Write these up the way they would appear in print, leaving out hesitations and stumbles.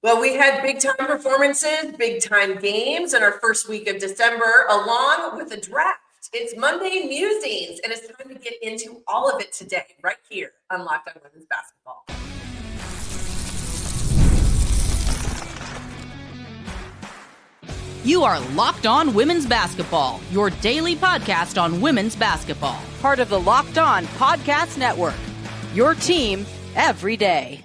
Well, we had big time performances, big time games in our first week of December, along with the draft. It's Monday Musings, and it's time to get into all of it today, right here on Locked On Women's Basketball. You are Locked On Women's Basketball, your daily podcast on women's basketball. Part of the Locked On Podcast Network, your team every day.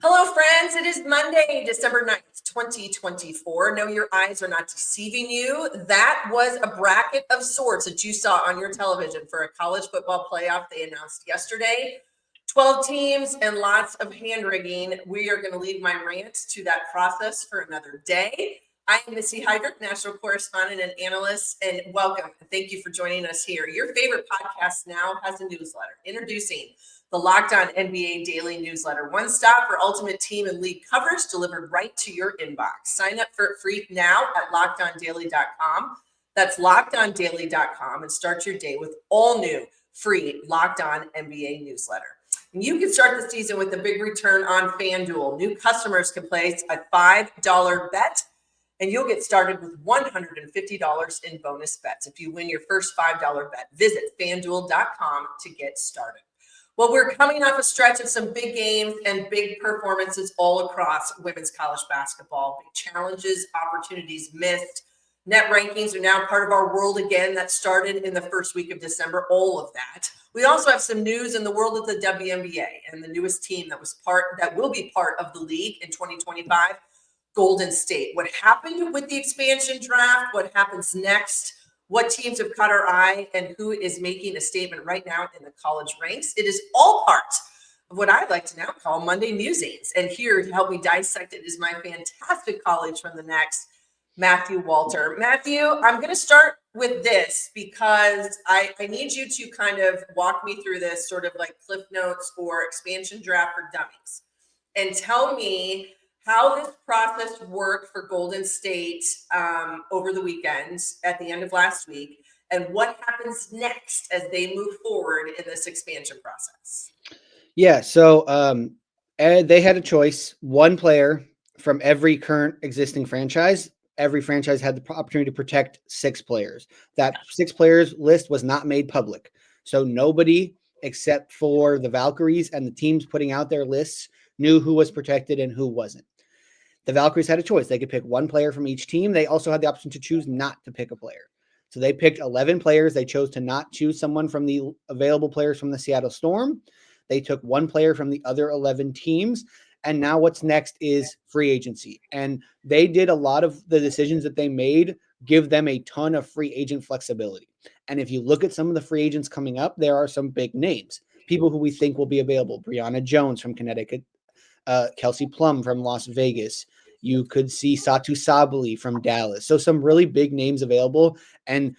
Hello, friends. It is Monday, December 9th, 2024. No, your eyes are not deceiving you. That was a bracket of sorts that you saw on your television for a college football playoff they announced yesterday. 12 teams and lots of hand-wringing. We are going to leave my rant to that process for another day. I am Missy Heidrick, national correspondent and analyst, and welcome. Thank you for joining us here. Your favorite podcast now has a newsletter. Introducing the Locked On NBA Daily Newsletter. One stop for ultimate team and league coverage delivered right to your inbox. Sign up for it free now at LockedOnDaily.com. That's LockedOnDaily.com, and start your day with all new free Locked On NBA newsletter. And you can start the season with a big return on FanDuel. New customers can place a $5 bet, and you'll get started with $150 in bonus bets if you win your first $5 bet. Visit FanDuel.com to get started. Well, we're coming off a stretch of some big games and big performances all across women's college basketball. Big challenges, opportunities missed. Net rankings are now part of our world again. That started in the first week of December, all of that. We also have some news in the world of the WNBA and the newest team that will be part of the league in 2025, Golden State. What happened with the expansion draft? What happens next? What teams have caught our eye, and who is making a statement right now in the college ranks? It is all part of what I like to now call Monday Musings. And here to help me dissect it is my fantastic colleague from the next, Matthew Walter. Matthew, I'm going to start with this because I need you to kind of walk me through this sort of like Cliff Notes or expansion draft for dummies, and tell me how this process worked for Golden State over the weekend at the end of last week, and what happens next as they move forward in this expansion process. Yeah, so they had a choice. One player from every current existing franchise. Every franchise had the opportunity to protect 6 players. That 6 players list was not made public. So nobody except for the Valkyries and the teams putting out their lists knew who was protected and who wasn't. The Valkyries had a choice. They could pick one player from each team. They also had the option to choose not to pick a player. So they picked 11 players. They chose to not choose someone from the available players from the Seattle Storm. They took one player from the other 11 teams. And now what's next is free agency. And they did a lot of the decisions that they made give them a ton of free agent flexibility. And if you look at some of the free agents coming up, there are some big names, people who we think will be available. Brianna Jones from Connecticut, Kelsey Plum from Las Vegas. You could see Satu Sabali from Dallas. So some really big names available. And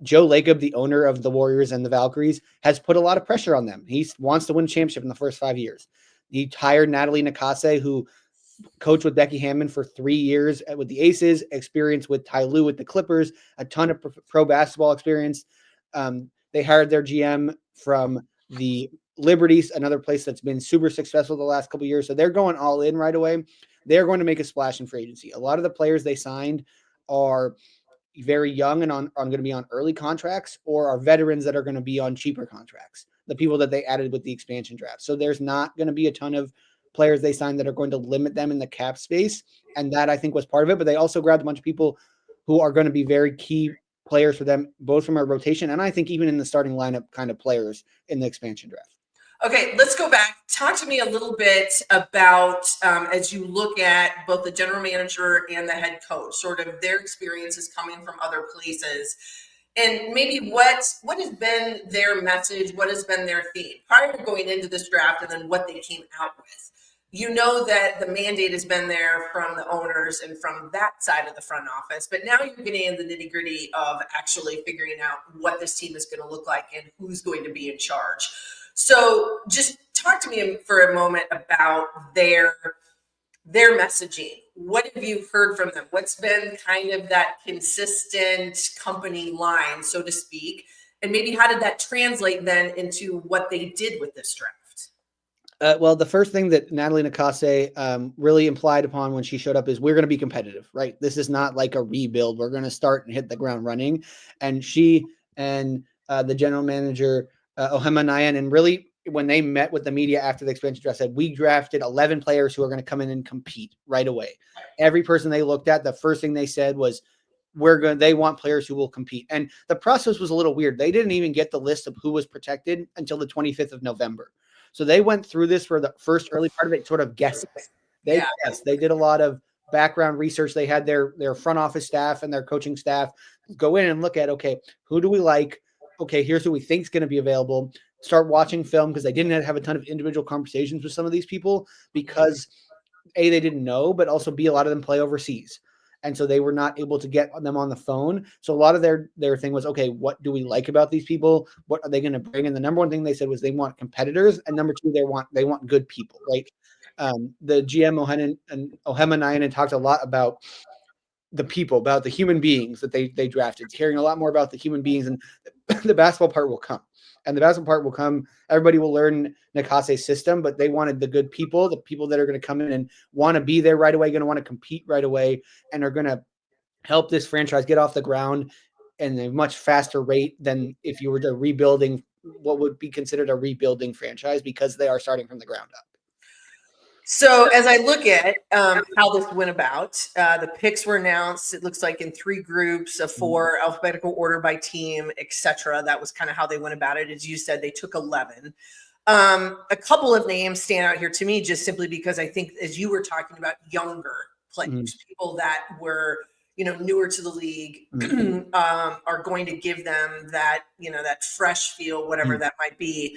Joe Lacob, the owner of the Warriors and the Valkyries, has put a lot of pressure on them. He wants to win a championship in the first 5 years. He hired Natalie Nakase, who coached with Becky Hammon for 3 years with the Aces, experience with Ty Lue with the Clippers, a ton of pro basketball experience. They hired their GM from the Liberties, another place that's been super successful the last couple of years. So they're going all in right away. They're going to make a splash in free agency. A lot of the players they signed are very young and are going to be on early contracts, or are veterans that are going to be on cheaper contracts, the people that they added with the expansion draft. So there's not going to be a ton of players they signed that are going to limit them in the cap space. And that, I think, was part of it. But they also grabbed a bunch of people who are going to be very key players for them, both from a rotation and I think even in the starting lineup kind of players in the expansion draft. Okay, let's go back. Talk to me a little bit about, as you look at both the general manager and the head coach, sort of their experiences coming from other places, and maybe what has been their message, what has been their theme prior to going into this draft, and then what they came out with. You know that the mandate has been there from the owners and from that side of the front office, but now you're getting into the nitty-gritty of actually figuring out what this team is going to look like and who's going to be in charge. So just talk to me for a moment about their messaging. What have you heard from them? What's been kind of that consistent company line, so to speak? And maybe how did that translate then into what they did with this draft? Well, the first thing that Natalie Nakase really implied upon when she showed up is we're going to be competitive, right? This is not like a rebuild. We're going to start and hit the ground running. And she and the general manager, Ohema, and really when they met with the media after the expansion draft, said we drafted 11 players who are going to come in and compete right away. Every person they looked at, the first thing they said was, they want players who will compete. And the process was a little weird. They didn't even get the list of who was protected until the 25th of November. So they went through this for the first early part of it, sort of guessing. They did a lot of background research. They had their front office staff and their coaching staff go in and look at, okay, who do we like? Okay, here's who we think is going to be available. Start watching film because they didn't have a ton of individual conversations with some of these people because A, they didn't know, but also B, a lot of them play overseas. And so they were not able to get them on the phone. So a lot of their thing was, okay, what do we like about these people? What are they going to bring? And the number one thing they said was they want competitors. And number two, they want good people, right? The GM Ohema talked a lot about the people, about the human beings that they drafted, caring a lot more about the human beings, and the basketball part will come. And the basketball part will come. Everybody will learn Nakase's system, but they wanted the good people, the people that are going to come in and want to be there right away, going to want to compete right away, and are going to help this franchise get off the ground in a much faster rate than if you were to rebuilding what would be considered a rebuilding franchise, because they are starting from the ground up. So as I look at how this went about, the picks were announced, it looks like in 3 groups of 4, alphabetical order by team, etc. That was kind of how they went about it. As you said, they took 11. A couple of names stand out here to me just simply because I think, as you were talking about, younger players, people that were, newer to the league, are going to give them that, that fresh feel, whatever that might be.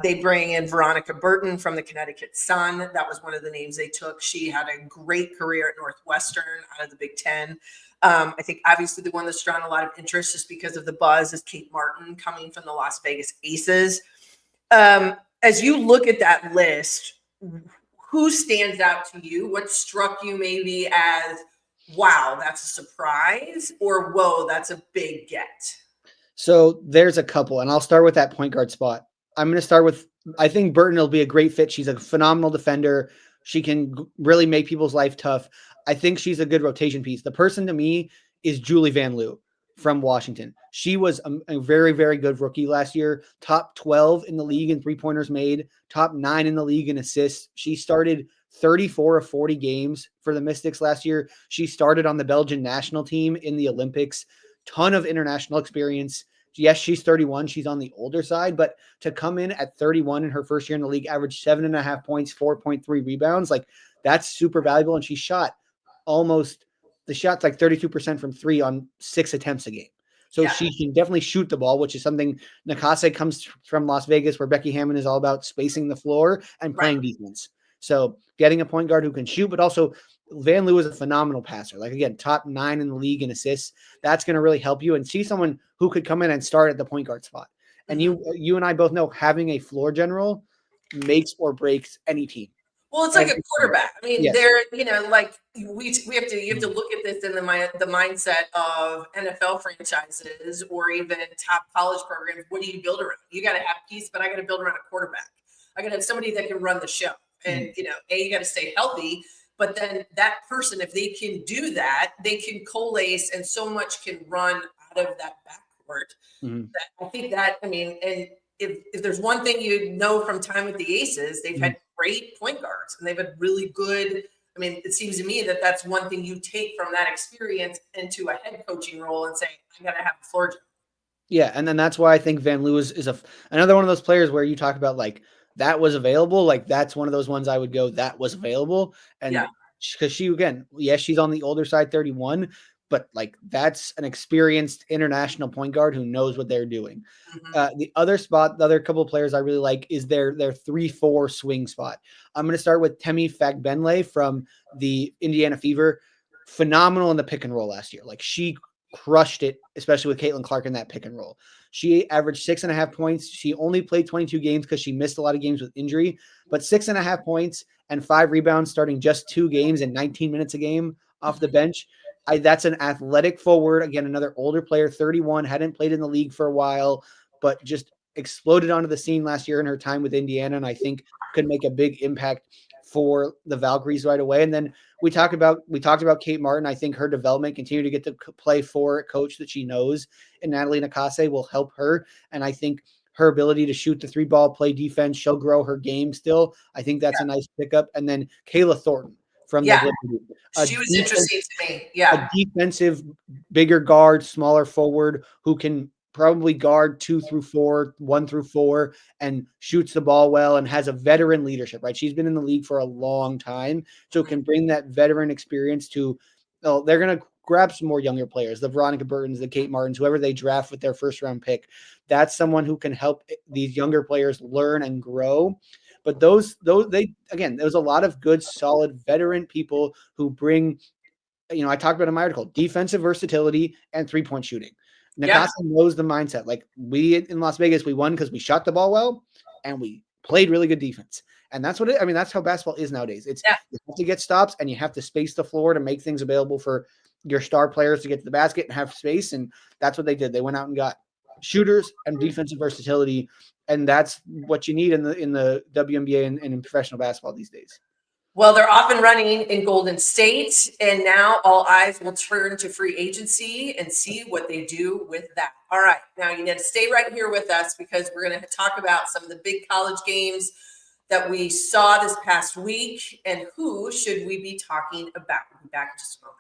They bring in Veronica Burton from the Connecticut Sun. That was one of the names they took. She had a great career at Northwestern out of the Big Ten. I think obviously the one that's drawn a lot of interest just because of the buzz is Kate Martin coming from the Las Vegas Aces. As you look at that list, who stands out to you? What struck you maybe as, wow, that's a surprise, or whoa, that's a big get? So there's a couple, and I'll start with that point guard spot. I'm going to start with, I think Burton will be a great fit. She's a phenomenal defender. She can really make people's life tough. I think she's a good rotation piece. The person to me is Julie Van Loo from Washington. She was a very, very good rookie last year. Top 12 in the league in 3-pointers made, top 9 in the league in assists. She started 34 of 40 games for the Mystics last year. She started on the Belgian national team in the Olympics. Ton of international experience. Yes, she's 31. She's on the older side, but to come in at 31 in her first year in the league, average 7.5 points, 4.3 rebounds, like that's super valuable. And she shot the shot's like 32% from 3 on 6 attempts a game. So she can definitely shoot the ball, which is something Nakase comes from Las Vegas, where Becky Hammon is all about spacing the floor and playing defense. So getting a point guard who can shoot, but also Van Loo is a phenomenal passer. Like, again, top 9 in the league in assists. That's going to really help you, and see someone who could come in and start at the point guard spot. And you and I both know having a floor general makes or breaks any team. Well, it's like a quarterback. I mean, they're, like you have to look at this in the mindset of NFL franchises or even top college programs. What do you build around? You got to have peace, but I got to build around a quarterback. I got to have somebody that can run the show. And, you got to stay healthy. But then that person, if they can do that, they can coalesce, and so much can run out of that backcourt. I think that, and if there's one thing you know from time with the Aces, they've had great point guards, and they've had really good. It seems to me that that's one thing you take from that experience into a head coaching role and say, I got to have a floor general. Yeah, and then that's why I think Van Loo is another one of those players where you talk about, like, that was available. Like, that's one of those ones I would go, that was available. And because she, again, yes, she's on the older side, 31, but like, that's an experienced international point guard who knows what they're doing. The other couple of players I really like is their 3-4 swing spot. I'm going to start with Temi Fagbenle from the Indiana Fever. Phenomenal in the pick and roll last year. Like, she crushed it, especially with Caitlin Clark in that pick and roll. She averaged 6.5 points. She only played 22 games because she missed a lot of games with injury, but 6.5 points and 5 rebounds starting just 2 games and 19 minutes a game off the bench. That's an athletic forward. Again, another older player, 31, hadn't played in the league for a while, but just exploded onto the scene last year in her time with Indiana, and I think could make a big impact for the Valkyries right away. And then we talked about Kate Martin. I think her development, continue to get to play for a coach that she knows, and Angelina Alcantar will help her. And I think her ability to shoot the 3-ball, play defense, she'll grow her game still. I think that's a nice pickup. And then Kayla Thornton from the Liberty. She was interesting to me. Yeah. A defensive, bigger guard, smaller forward who can probably guard 2 through 4, 1 through 4, and shoots the ball well and has a veteran leadership, right? She's been in the league for a long time, so can bring that veteran experience to, they're going to grab some more younger players, the Veronica Burtons, the Kate Martins, whoever they draft with their first round pick. That's someone who can help these younger players learn and grow. But there's a lot of good, solid veteran people who bring, I talked about in my article, defensive versatility and 3-point shooting. Nakasa knows the mindset. Like, we in Las Vegas, we won because we shot the ball well and we played really good defense. And that's that's how basketball is nowadays. You have to get stops and you have to space the floor to make things available for your star players to get to the basket and have space. And that's what they did. They went out and got shooters and defensive versatility. And that's what you need in the WNBA and in professional basketball these days. Well, they're off and running in Golden State, and now all eyes will turn to free agency and see what they do with that. All right, now you need to stay right here with us because we're going to talk about some of the big college games that we saw this past week and who should we be talking about. We'll be back in just a moment.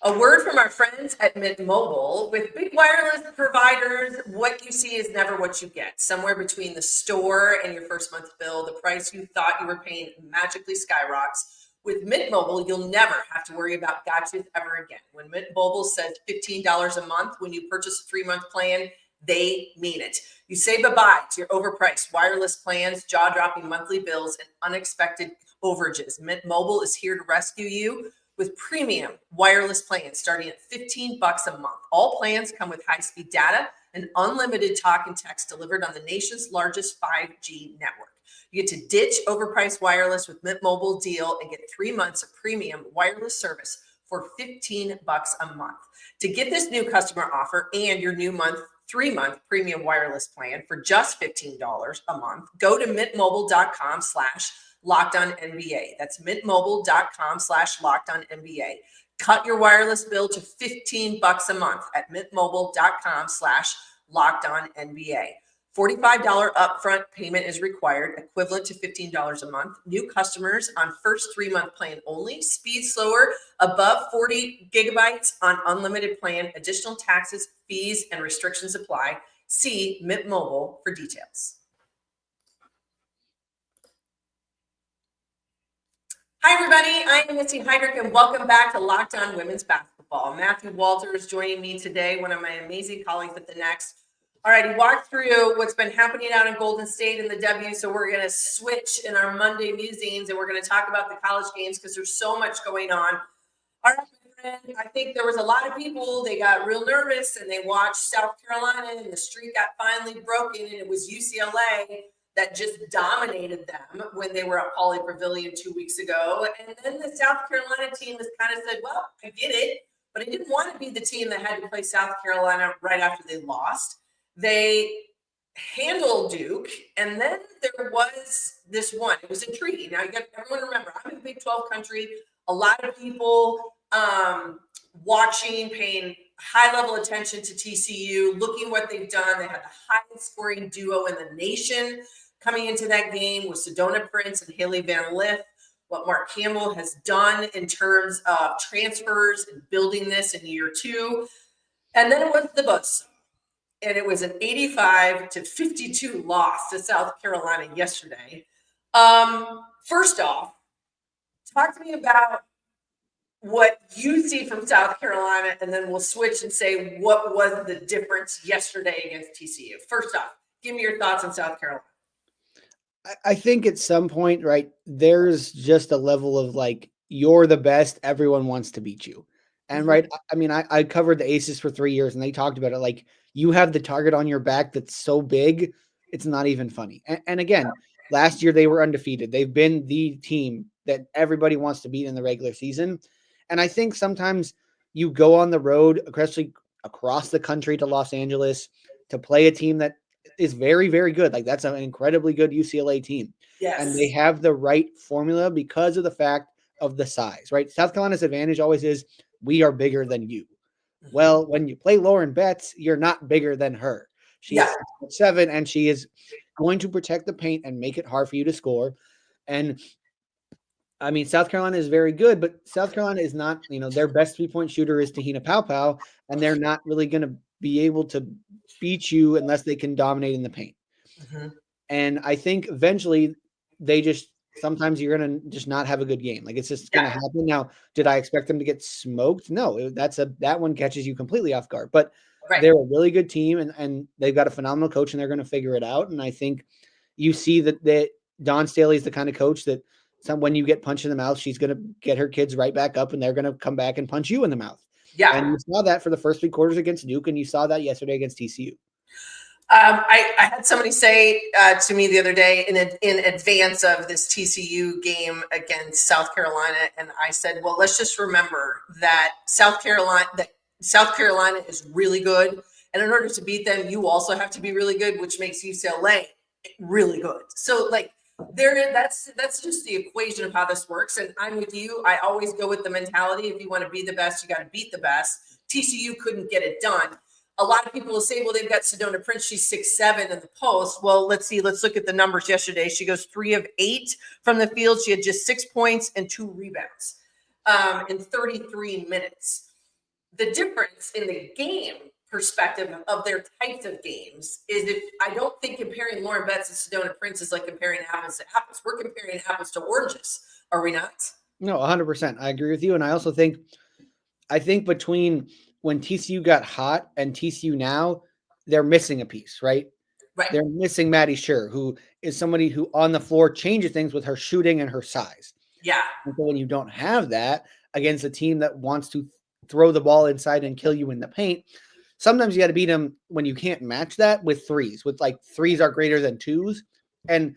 A word from our friends at Mint Mobile. With big wireless providers, what you see is never what you get. Somewhere between the store and your first month bill, the price you thought you were paying magically skyrockets. With Mint Mobile, you'll never have to worry about gotchas ever again. When Mint Mobile says $15 a month when you purchase a 3-month plan, they mean it. You say bye-bye to your overpriced wireless plans, jaw-dropping monthly bills, and unexpected overages. Mint Mobile is here to rescue you with premium wireless plans starting at $15 a month. All plans come with high-speed data and unlimited talk and text delivered on the nation's largest 5G network. You get to ditch overpriced wireless with Mint Mobile deal and get 3 months of premium wireless service for $15 a month. To get this new customer offer and your new 3-month premium wireless plan for just $15 a month, go to mintmobile.com/LockedOnNBA. That's mintmobile.com/LockedOnNBA. Cut your wireless bill to $15 a month at mintmobile.com/LockedOnNBA. $45 upfront payment is required, equivalent to $15 a month. New customers on first 3-month plan only. Speed slower, above 40 gigabytes on unlimited plan. Additional taxes, fees, and restrictions apply. See Mint Mobile for details. Hi, everybody. I am Missy Heidrick, and welcome back to Locked On Women's Basketball. Matthew Walters joining me today, one of my amazing colleagues at the Next. All right, he walked through what's been happening out in Golden State in the W, so we're going to switch in our Monday musings, and we're going to talk about the college games because there's so much going on. All right, my friend, I think there was a lot of people, they got real nervous, and they watched South Carolina, and the streak got finally broken, and it was UCLA that just dominated them when they were at Pauley Pavilion 2 weeks ago. And then the South Carolina team has kind of said, well, I get it, but I didn't want to be the team that had to play South Carolina right after they lost. They handled Duke, and then there was this one. It was intriguing. Now, you got everyone remember, I'm in Big 12 country. A lot of people watching, paying high-level attention to TCU, looking what they've done. They had the highest-scoring duo in the nation coming into that game with Sedona Prince and Haley Van Lith. What Mark Campbell has done in terms of transfers and building this in year 2. And then it was the bus. And it was an 85-52 loss to South Carolina yesterday. First off, talk to me about what you see from South Carolina, and then we'll switch and say what was the difference yesterday against TCU. First off, give me your thoughts on South Carolina. I think at some point, right, there's just a level of like, you're the best, everyone wants to beat you. And right, I mean, I covered the Aces for 3 years, and they talked about it like, you have the target on your back that's so big, it's not even funny. And again, last year they were undefeated. They've been the team that everybody wants to beat in the regular season. And I think sometimes you go on the road, especially across the country to Los Angeles to play a team that is very, very good. Like that's an incredibly good UCLA team. And they Yes. have the right formula because of the fact of the size, right? South Carolina's advantage always is we are bigger than you. Mhm. Well, when you play Lauren Betts, you're not bigger than her. She's Yeah. 6'7", and she is going to protect the paint and make it hard for you to score. And I mean, South Carolina is very good, but South Carolina is not, their best 3-point shooter is Tahina Paopao, and they're not really going to be able to beat you unless they can dominate in the paint. Mhm. And I think eventually sometimes you're going to just not have a good game. Like it's just going to happen. Now, did I expect them to get smoked? No, that one catches you completely off guard, but Right. they're a really good team and they've got a phenomenal coach and they're going to figure it out. And I think you see that Dawn Staley is the kind of coach that when you get punched in the mouth, she's going to get her kids right back up and they're going to come back and punch you in the mouth. Yeah. And you saw that for the first 3 quarters against Duke, and you saw that yesterday against TCU. I had somebody say to me the other day in advance of this TCU game against South Carolina, and I said, well, let's just remember that South Carolina is really good, and in order to beat them, you also have to be really good, which makes UCLA really good. So like that's just the equation of how this works. And I'm with you. I always go with the mentality: if you want to be the best, you got to beat the best. TCU couldn't get it done. A lot of people will say, well, they've got Sedona Prince. She's 6'7" in the post. Well, let's see. Let's look at the numbers yesterday. She goes 3 of 8 from the field. She had just 6 points and 2 rebounds in 33 minutes. The difference in the game perspective of their types of games is that I don't think comparing Lauren Betts and Sedona Prince is like comparing apples to apples. We're comparing apples to oranges. Are we not? No, 100%. I agree with you. And I also think between when TCU got hot and TCU now, they're missing a piece, right? Right. They're missing Maddie Scher, who is somebody who on the floor changes things with her shooting and her size. Yeah. And so when you don't have that against a team that wants to throw the ball inside and kill you in the paint, sometimes you got to beat them when you can't match that with threes, with like threes are greater than twos. And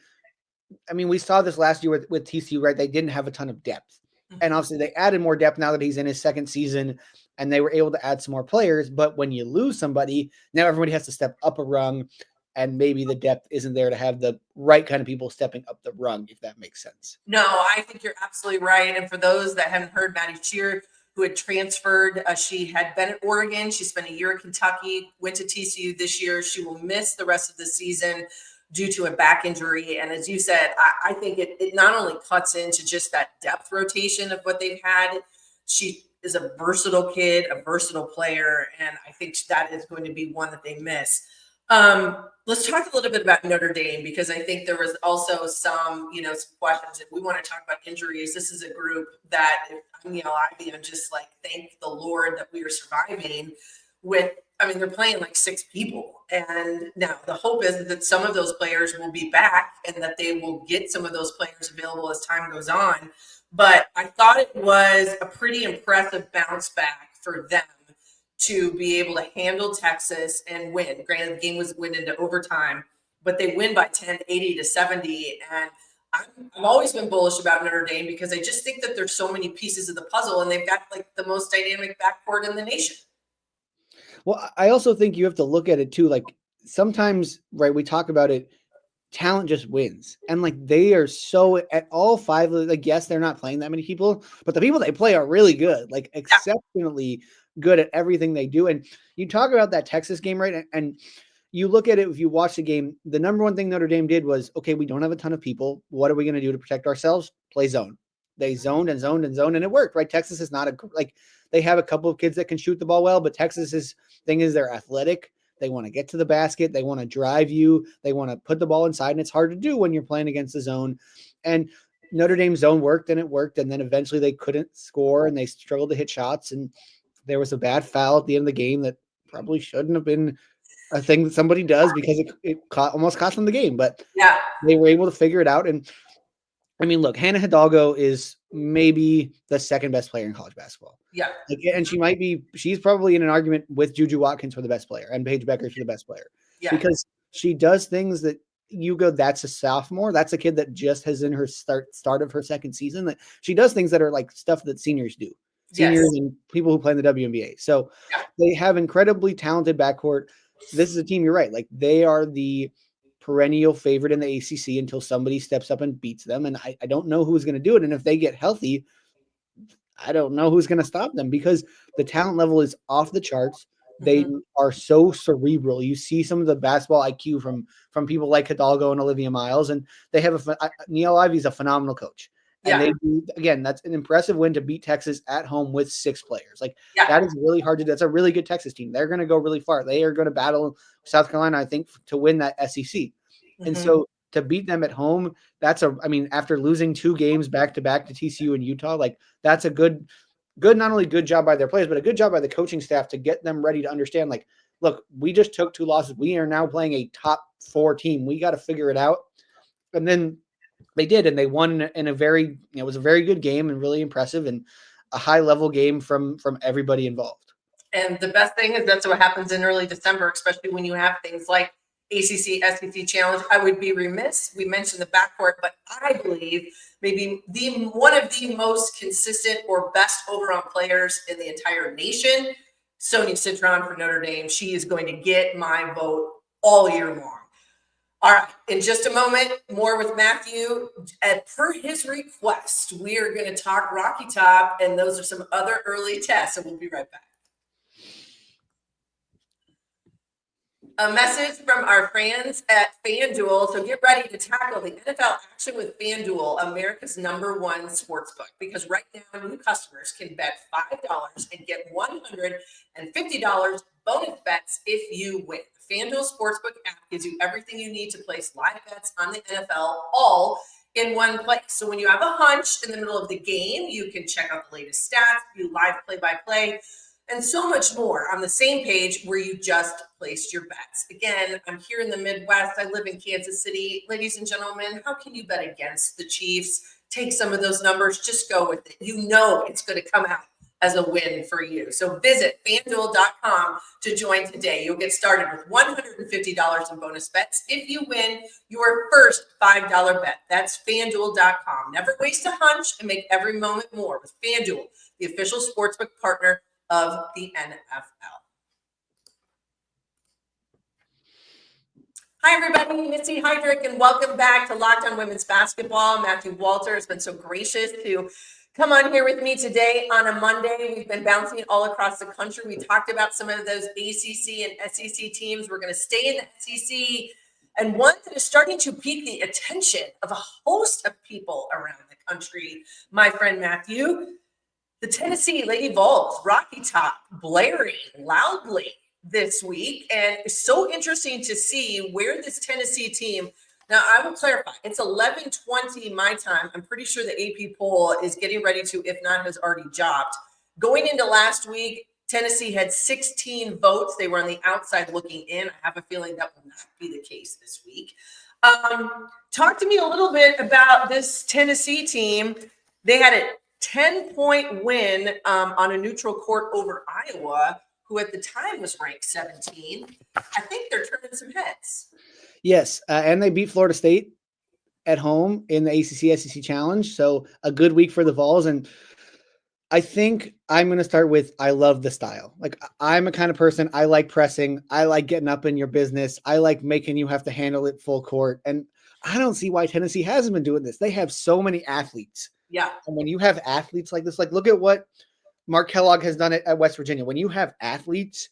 I mean, we saw this last year with TCU, right? They didn't have a ton of depth. And obviously they added more depth now that he's in his second season and they were able to add some more players. But when you lose somebody, now everybody has to step up a rung and maybe the depth isn't there to have the right kind of people stepping up the rung, if that makes sense. No, I think you're absolutely right. And for those that haven't heard, Maddie Scher, who had transferred, she had been at Oregon. She spent a year at Kentucky, went to TCU this year. She will miss the rest of the season due to a back injury. And as you said, I think it not only cuts into just that depth rotation of what they've had, she is a versatile kid, a versatile player, and I think that is going to be one that they miss. Let's talk a little bit about Notre Dame, because I think there was also some questions. If we want to talk about injuries, this is a group that, I'm just like, thank the Lord that we are surviving with. I mean, they're playing like 6 people. And now the hope is that some of those players will be back and that they will get some of those players available as time goes on. But I thought it was a pretty impressive bounce back for them to be able to handle Texas and win. Granted, the game was went into overtime, but they win by 10, 80-70. And I've always been bullish about Notre Dame because I just think that there's so many pieces of the puzzle and they've got like the most dynamic backcourt in the nation. Well, I also think you have to look at it too. Like sometimes, right, we talk about it, talent just wins. And like they are so at all 5, like, yes, they're not playing that many people, but the people they play are really good, like exceptionally good at everything they do. And you talk about that Texas game, right? And you look at it, if you watch the game, the number one thing Notre Dame did was, okay, we don't have a ton of people. What are we going to do to protect ourselves? Play zone. They zoned and zoned and zoned, and it worked, right? Texas is not they have a couple of kids that can shoot the ball well, but Texas's thing is they're athletic. They want to get to the basket. They want to drive you. They want to put the ball inside, and it's hard to do when you're playing against the zone. And Notre Dame's zone worked, and it worked, and then eventually they couldn't score, and they struggled to hit shots, and there was a bad foul at the end of the game that probably shouldn't have been a thing that somebody does because it almost cost them the game. But they were able to figure it out. And I mean, look, Hannah Hidalgo is maybe the second best player in college basketball. Yeah. And she's probably in an argument with Juju Watkins for the best player and Paige Beckers for the best player. Yeah. Because she does things that you go, that's a sophomore. That's a kid that just has in her start of her second season. That she does things that are like stuff that seniors do. seniors and people who play in the WNBA. So they have incredibly talented backcourt. This is a team, you're right. Like they are the perennial favorite in the ACC until somebody steps up and beats them. And I don't know who's going to do it. And if they get healthy, I don't know who's going to stop them because the talent level is off the charts. They are so cerebral. You see some of the basketball IQ from people like Hidalgo and Olivia Miles, and they have Neil Ivey's a phenomenal coach. And they do, again, that's an impressive win to beat Texas at home with 6 players. Like that is really hard to do. That's a really good Texas team. They're going to go really far. They are going to battle South Carolina, I think, to win that SEC. And so to beat them at home, after losing 2 games back to back to TCU and Utah, like that's a good, not only good job by their players, but a good job by the coaching staff to get them ready to understand, like, look, we just took 2 losses. We are now playing a top 4 team. We got to figure it out. And then they did, and they won in it was a very good game and really impressive and a high level game from everybody involved. And the best thing is that's what happens in early December, especially when you have things like ACC, SEC Challenge. I would be remiss. We mentioned the backcourt, but I believe maybe one of the most consistent or best overall players in the entire nation, Sonia Citron for Notre Dame. She is going to get my vote all year long. All right, in just a moment, more with Matthew. Per his request, we are going to talk Rocky Top, and those are some other early tests, and we'll be right back. A message from our friends at FanDuel. So get ready to tackle the NFL action with FanDuel, America's #1 sportsbook. Because right now, new customers can bet $5 and get $150 bonus bets if you win. The FanDuel Sportsbook app gives you everything you need to place live bets on the NFL all in one place. So when you have a hunch in the middle of the game, you can check out the latest stats, view live play-by-play, and so much more on the same page where you just placed your bets. Again, I'm here in the Midwest. I live in Kansas City. Ladies and gentlemen, how can you bet against the Chiefs? Take some of those numbers. Just go with it. You know it's going to come out as a win for you. So visit FanDuel.com to join today. You'll get started with $150 in bonus bets if you win your first $5 bet. That's FanDuel.com. Never waste a hunch and make every moment more with FanDuel, the official sportsbook partner of the NFL. Hi, everybody. Missy Heidrick, and welcome back to Locked On Women's Basketball. Matthew Walter has been so gracious to come on here with me today on a Monday. We've been bouncing all across the country. We talked about some of those ACC and SEC teams. We're going to stay in the SEC, and one that is starting to pique the attention of a host of people around the country. My friend Matthew, the Tennessee Lady Vols, Rocky Top, blaring loudly this week. And it's so interesting to see where this Tennessee team, now I will clarify, it's 11:20 my time. I'm pretty sure the AP poll is getting ready to, if not has already dropped. Going into last week, Tennessee had 16 votes. They were on the outside looking in. I have a feeling that will not be the case this week. Talk to me a little bit about this Tennessee team. They had a 10-point win on a neutral court over Iowa, who at the time was ranked 17. I think they're turning some heads. Yes, and they beat Florida State at home in the ACC-SEC Challenge, so a good week for the Vols. And I think I'm going to start with I love the style. Like, I'm a kind of person, I like pressing. I like getting up in your business. I like making you have to handle it full court. And I don't see why Tennessee hasn't been doing this. They have so many athletes. Yeah. And when you have athletes like this, like look at what Mark Kellogg has done at West Virginia. When you have athletes,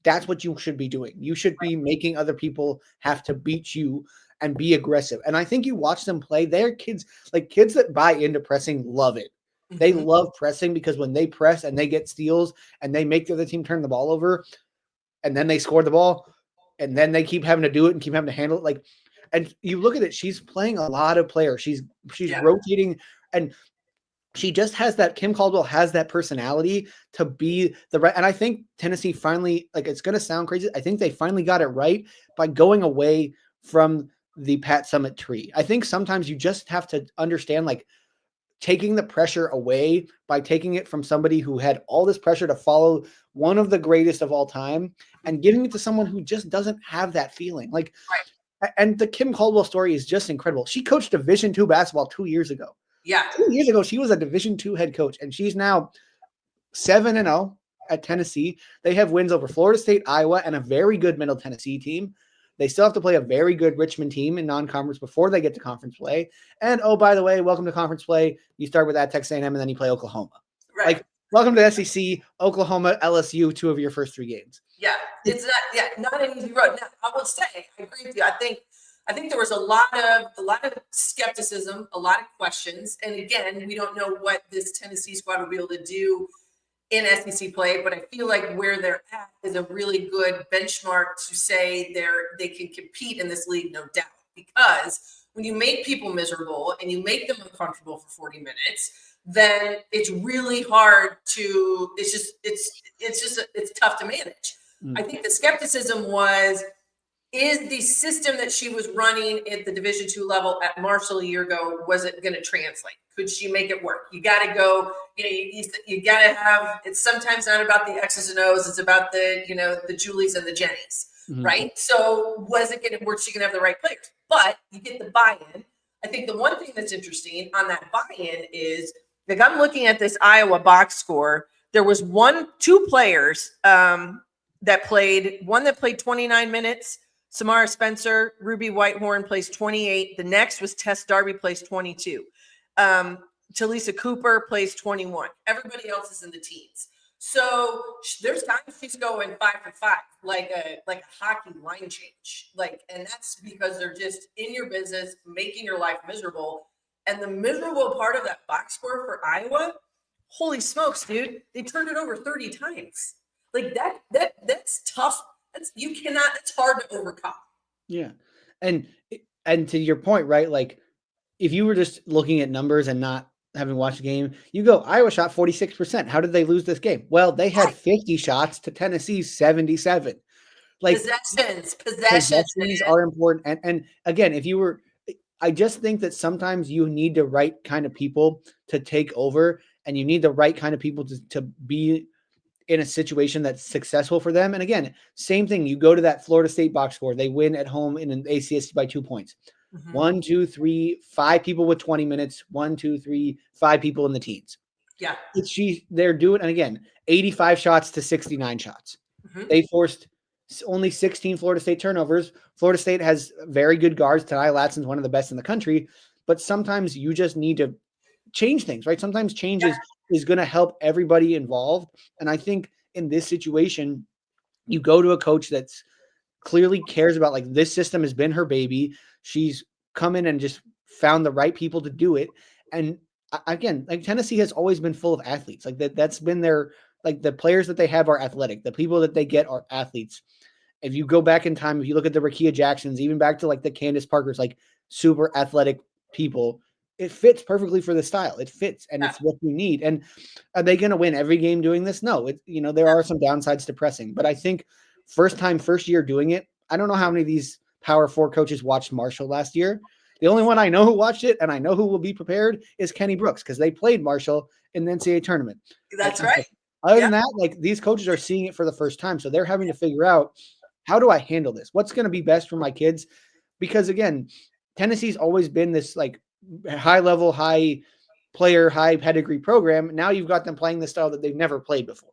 that's what you should be doing. You should be making other people have to beat you and be aggressive. And I think you watch them play, they're kids that buy into pressing love it. Mm-hmm. They love pressing because when they press and they get steals and they make the other team turn the ball over and then they score the ball and then they keep having to do it and keep having to handle it. Like, and you look at it, she's playing a lot of players. She's rotating. And she just has that, Kim Caldwell has that personality to be the right. And I think Tennessee finally, like, it's going to sound crazy. I think they finally got it right by going away from the Pat Summitt tree. I think sometimes you just have to understand, like, taking the pressure away by taking it from somebody who had all this pressure to follow one of the greatest of all time and giving it to someone who just doesn't have that feeling. Like, and the Kim Caldwell story is just incredible. She coached Division II basketball 2 years ago. Yeah. 2 years ago, she was a Division II head coach, and she's now 7-0 at Tennessee. They have wins over Florida State, Iowa, and a very good Middle Tennessee team. They still have to play a very good Richmond team in non-conference before they get to conference play. And, oh, by the way, welcome to conference play. You start with at Texas A&M, and then you play Oklahoma. Right. Like, welcome to SEC, Oklahoma, LSU, 2 of your first 3 games. Yeah, it's not an easy road. Now, I will say, I agree with you. I think there was a lot of skepticism, a lot of questions, and again, we don't know what this Tennessee squad will be able to do in SEC play, but I feel like where they're at is a really good benchmark to say they can compete in this league, no doubt. Because when you make people miserable and you make them uncomfortable for 40 minutes, then it's really hard to. It's tough to manage. I think the skepticism was, is the system that she was running at the Division II level at Marshall a year ago, was it going to translate? Could she make it work? You got to go, you got to have, it's sometimes not about the X's and O's, it's about the Julies and the Jennies, right? So was it going to work? She going to have the right players, but you get the buy-in. I think the one thing that's interesting on that buy-in is, like, I'm looking at this Iowa box score. There was 2 players that played 29 minutes. Samara Spencer, Ruby Whitehorn plays 28. The next was Tess Darby, plays 22. Talisa Cooper plays 21. Everybody else is in the teens. So there's times she's going 5 for 5, like a hockey line change. And that's because they're just in your business, making your life miserable. And the miserable part of that box score for Iowa, holy smokes, dude, they turned it over 30 times. Like that's tough. It's hard to overcome. Yeah. And to your point, right? Like, if you were just looking at numbers and not having watched the game, you go, Iowa shot 46%. How did they lose this game? Well, they had 50 shots to Tennessee's 77. Like, possessions are important. And again, I just think that sometimes you need the right kind of people to take over, and you need the right kind of people to be in a situation that's successful for them. And again, same thing. You go to that Florida State box score. They win at home in an ACSC by 2 points. 1, 2, 3, 5 people with 20 minutes. 1, 2, 3, 5 people in the teens. Yeah. They're doing, and again, 85 shots to 69 shots. They forced only 16 Florida State turnovers. Florida State has very good guards. Tanai Latson's one of the best in the country, but sometimes you just need to change things, right? Sometimes change is going to help everybody involved. And I think in this situation, you go to a coach that's clearly cares about, like, this system has been her baby. She's come in and just found the right people to do it. And again, like, Tennessee has always been full of athletes. Like that's been their, like, the players that they have are athletic. The people that they get are athletes. If you go back in time, if you look at the Rakia Jacksons, even back to like the Candace Parkers, like super athletic people, it fits perfectly for the style. It fits, and it's what we need. And are they going to win every game doing this? No, there are some downsides to pressing, but I think first year doing it. I don't know how many of these Power 4 coaches watched Marshall last year. The only one I know who watched it, and I know who will be prepared, is Kenny Brooks, because they played Marshall in the NCAA tournament. That's right. Other than that, like, these coaches are seeing it for the first time. So they're having to figure out, how do I handle this? What's going to be best for my kids? Because again, Tennessee's always been this like high level, high player, high pedigree program. Now you've got them playing the style that they've never played before.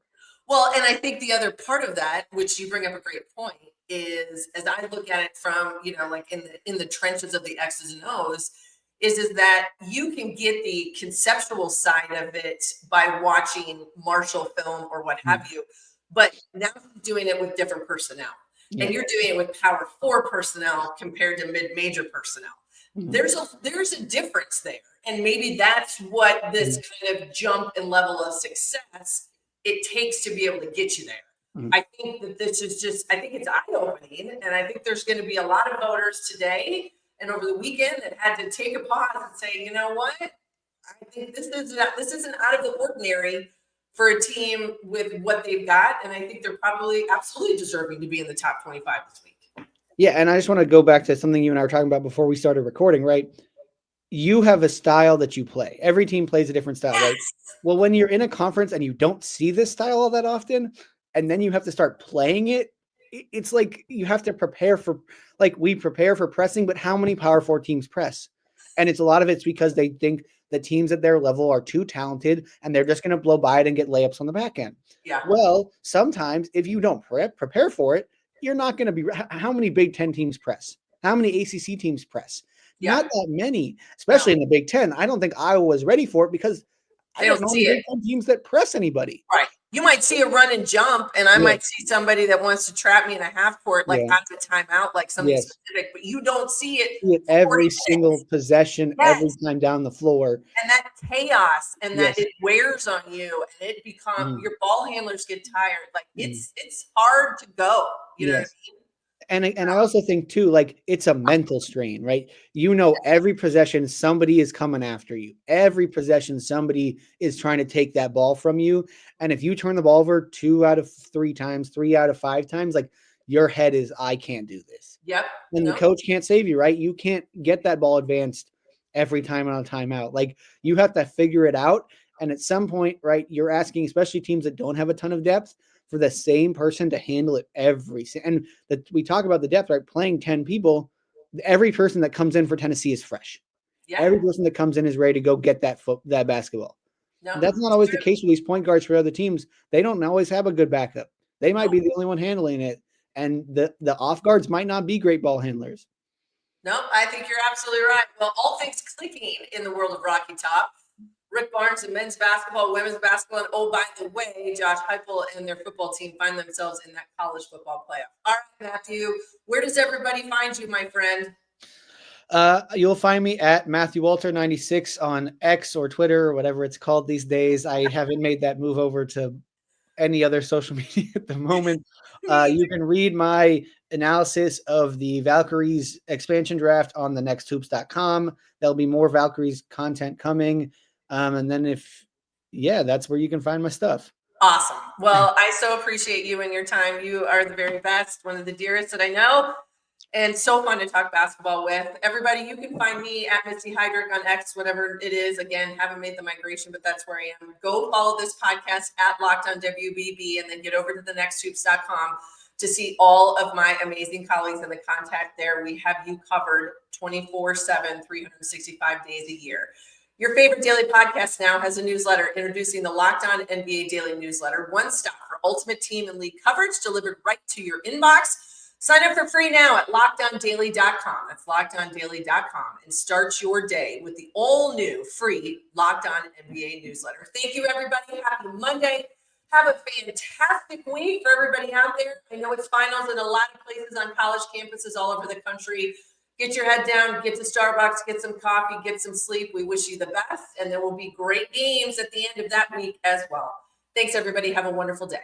Well, and I think the other part of that, which you bring up a great point, is, as I look at it from, like in the trenches of the X's and O's, is that you can get the conceptual side of it by watching Marshall film or what have you, but now you're doing it with different personnel. And you're doing it with Power 4 personnel compared to mid-major personnel. There's a difference there. And maybe that's what this kind of jump in level of success it takes to be able to get you there. I think that this is I think it's eye-opening. And I think there's going to be a lot of voters today and over the weekend that had to take a pause and say, you know what? I think this isn't out of the ordinary for a team with what they've got. And I think they're probably absolutely deserving to be in the top 25 this week. Yeah. And I just want to go back to something you and I were talking about before we started recording, right? You have a style that you play. Every team plays a different style, right? Well, when you're in a conference and you don't see this style all that often, and then you have to start playing it, it's like you have to prepare for, like, we prepare for pressing, but how many Power 4 teams press? And a lot of it's because they think the teams at their level are too talented and they're just going to blow by it and get layups on the back end. Yeah. Well, sometimes if you don't prepare for it, you're not going to be. How many Big Ten teams press? How many ACC teams press? Yeah. Not that many, especially in the Big Ten. I don't think Iowa was ready for it because I don't know any Big Ten teams that press anybody. Right. You might see a run and jump, and I might see somebody that wants to trap me in a half court, like out of the timeout, like something specific, but you don't see it every single possession, every time down the floor. And that chaos and that it wears on you, and it becomes your ball handlers get tired. Like it's hard to go. You know what I mean? And I also think too, like it's a mental strain, right? You know, every possession somebody is coming after you. Every possession somebody is trying to take that ball from you. And if you turn the ball over 2 out of 3 times, 3 out of 5 times, like your head is, I can't do this. Yep. And the coach can't save you, right? You can't get that ball advanced every time on a timeout. Like you have to figure it out. And at some point, right, you're asking, especially teams that don't have a ton of depth, for the same person to handle it and we talk about the depth, right? Playing 10 people, every person that comes in for Tennessee is fresh. Yeah. Every person that comes in is ready to go get that basketball. No, that's not always the case with these point guards for other teams. They don't always have a good backup. They might be the only one handling it. And the off guards might not be great ball handlers. No, I think you're absolutely right. Well, all things clicking in the world of Rocky Top. Rick Barnes and men's basketball, women's basketball, and oh, by the way, Josh Heupel and their football team find themselves in that college football playoff. All right, Matthew, where does everybody find you, my friend? You'll find me at Matthew Walter 96 on X or Twitter or whatever it's called these days. I haven't made that move over to any other social media at the moment. You can read my analysis of the Valkyries expansion draft on thenexthoops.com. There'll be more Valkyries content coming. And then that's where you can find my stuff. Awesome. Well, I so appreciate you and your time. You are the very best, one of the dearest that I know, and so fun to talk basketball with. Everybody, you can find me at Missy Heidrick on X, whatever it is. Again, haven't made the migration, but that's where I am. Go follow this podcast at Locked On WBB, and then get over to thenexthoops.com to see all of my amazing colleagues and the contact there. We have you covered 24/7, 365 days a year. Your favorite daily podcast now has a newsletter introducing the Locked On NBA Daily Newsletter, one stop for ultimate team and league coverage delivered right to your inbox. Sign up for free now at LockedOnDaily.com. That's LockedOnDaily.com, and start your day with the all-new free Locked On NBA Newsletter. Thank you, everybody. Happy Monday. Have a fantastic week for everybody out there. I know it's finals in a lot of places on college campuses all over the country. Get your head down, get to Starbucks, get some coffee, get some sleep. We wish you the best, and there will be great games at the end of that week as well. Thanks, everybody. Have a wonderful day.